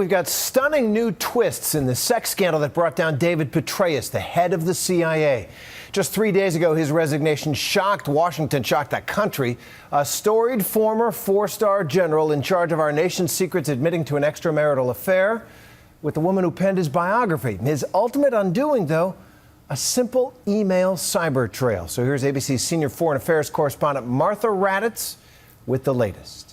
we've got stunning new twists in the sex scandal that brought down David Petraeus, the head of the CIA. Just 3 days ago, his resignation shocked Washington, shocked that country. A storied former four-star general in charge of our nation's secrets admitting to an extramarital affair with the woman who penned his biography. His ultimate undoing, though, a simple email cyber trail. So here's ABC's senior foreign affairs correspondent Martha Raddatz with the latest.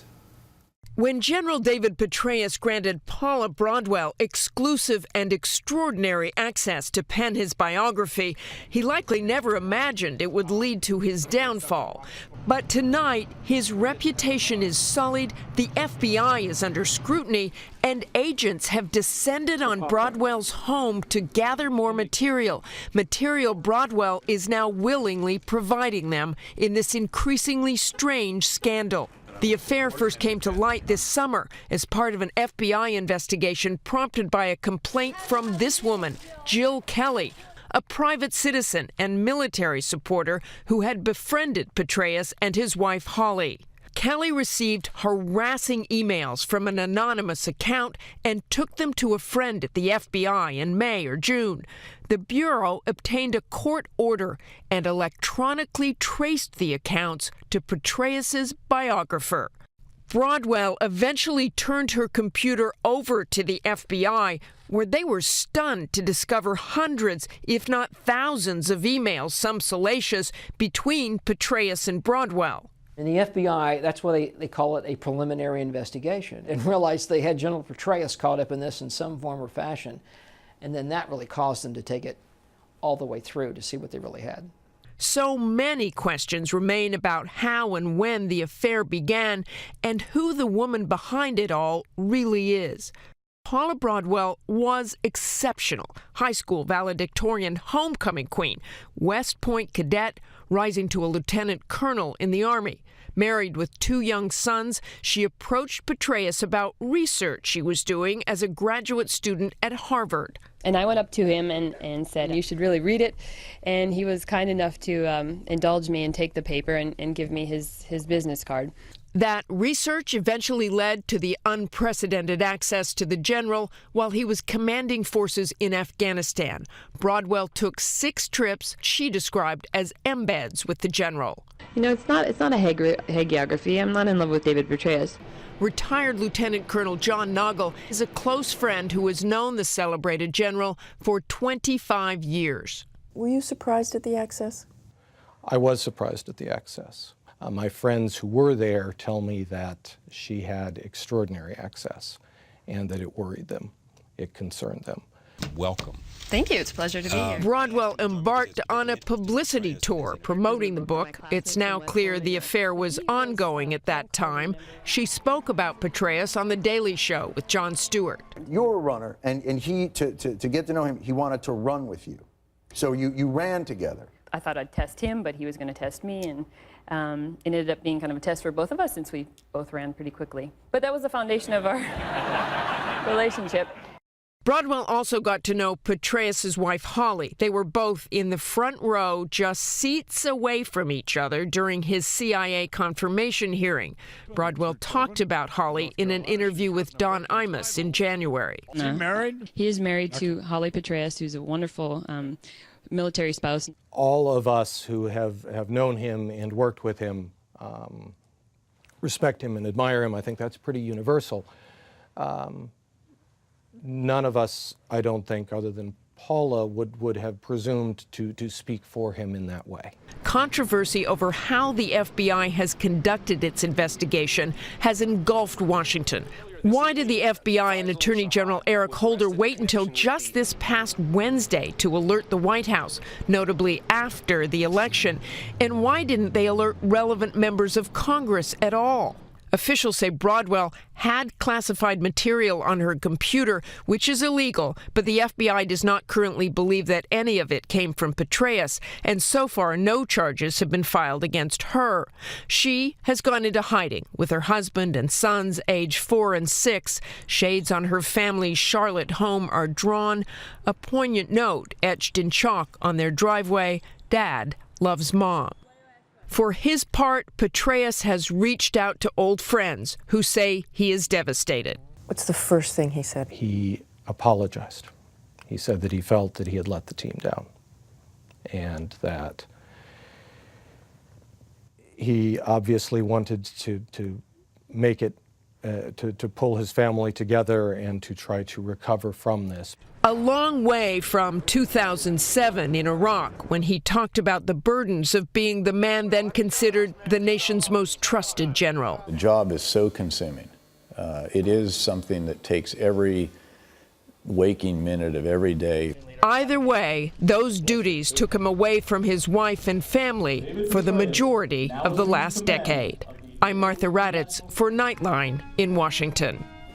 When General David Petraeus granted Paula Broadwell exclusive and extraordinary access to pen his biography, he likely never imagined it would lead to his downfall. But tonight, his reputation is sullied, the FBI is under scrutiny, and agents have descended on Broadwell's home to gather more material. Material Broadwell is now willingly providing them in this increasingly strange scandal. The affair first came to light this summer as part of an FBI investigation prompted by a complaint from this woman, Jill Kelly, a private citizen and military supporter who had befriended Petraeus and his wife Holly. Kelly received harassing emails from an anonymous account and took them to a friend at the FBI in May or June. The Bureau obtained a court order and electronically traced the accounts to Petraeus's biographer. Broadwell eventually turned her computer over to the FBI, where they were stunned to discover hundreds, if not thousands, of emails, some salacious, between Petraeus and Broadwell. And the FBI, that's why they call it a preliminary investigation, and realized they had General Petraeus caught up in this in some form or fashion. And then that really caused them to take it all the way through to see what they really had. So many questions remain about how and when the affair began and who the woman behind it all really is. Paula Broadwell was exceptional. High school valedictorian, homecoming queen, West Point cadet, rising to a lieutenant colonel in the Army. Married with 2 young sons, she approached Petraeus about research she was doing as a graduate student at Harvard. And I went up to him and said, "You should really read it." And he was kind enough to indulge me and take the paper and give me his business card. That research eventually led to the unprecedented access to the general while he was commanding forces in Afghanistan. Broadwell took 6 trips she described as embeds with the general. You know, it's not a hagiography. I'm not in love with David Petraeus. Retired Lieutenant Colonel John Noggle is a close friend who has known the celebrated general for 25 years. Were you surprised at the access? I was surprised at the access. My friends who were there tell me that she had extraordinary access and that it worried them, it concerned them. Welcome. Thank you. It's a pleasure to be here. Broadwell embarked on a publicity tour promoting the book. It's now clear the affair was ongoing at that time. She spoke about Petraeus on The Daily Show with Jon Stewart. You're a runner, and he, to get to know him, he wanted to run with you. So you ran together. I thought I'd test him, but he was going to test me, and it ended up being kind of a test for both of us since we both ran pretty quickly. But that was the foundation of our relationship. Broadwell also got to know Petraeus' wife, Holly. They were both in the front row, just seats away from each other during his CIA confirmation hearing. Broadwell talked about Holly in an interview with Don Imus in January. Is he married? He is married to Holly Petraeus, who's a wonderful military spouse. All of us who have known him and worked with him respect him and admire him. I think that's pretty universal. None of us, I don't think, other than Paula, would have presumed to speak for him in that way. Controversy over how the FBI has conducted its investigation has engulfed Washington. Why did the FBI and Attorney General Eric Holder wait until just this past Wednesday to alert the White House, notably after the election? And why didn't they alert relevant members of Congress at all? Officials say Broadwell had classified material on her computer, which is illegal, but the FBI does not currently believe that any of it came from Petraeus, and so far no charges have been filed against her. She has gone into hiding with her husband and sons, age 4 and 6. Shades on her family's Charlotte home are drawn. A poignant note etched in chalk on their driveway: "Dad loves Mom." For his part, Petraeus has reached out to old friends who say he is devastated. What's the first thing he said? He apologized. He said that he felt that he had let the team down and that he obviously wanted to make it, to pull his family together and to try to recover from this. A long way from 2007 in Iraq, when he talked about the burdens of being the man then considered the nation's most trusted general. The job is so consuming. It is something that takes every waking minute of every day. Either way, those duties took him away from his wife and family for the majority of the last decade. I'm Martha Raddatz for Nightline in Washington.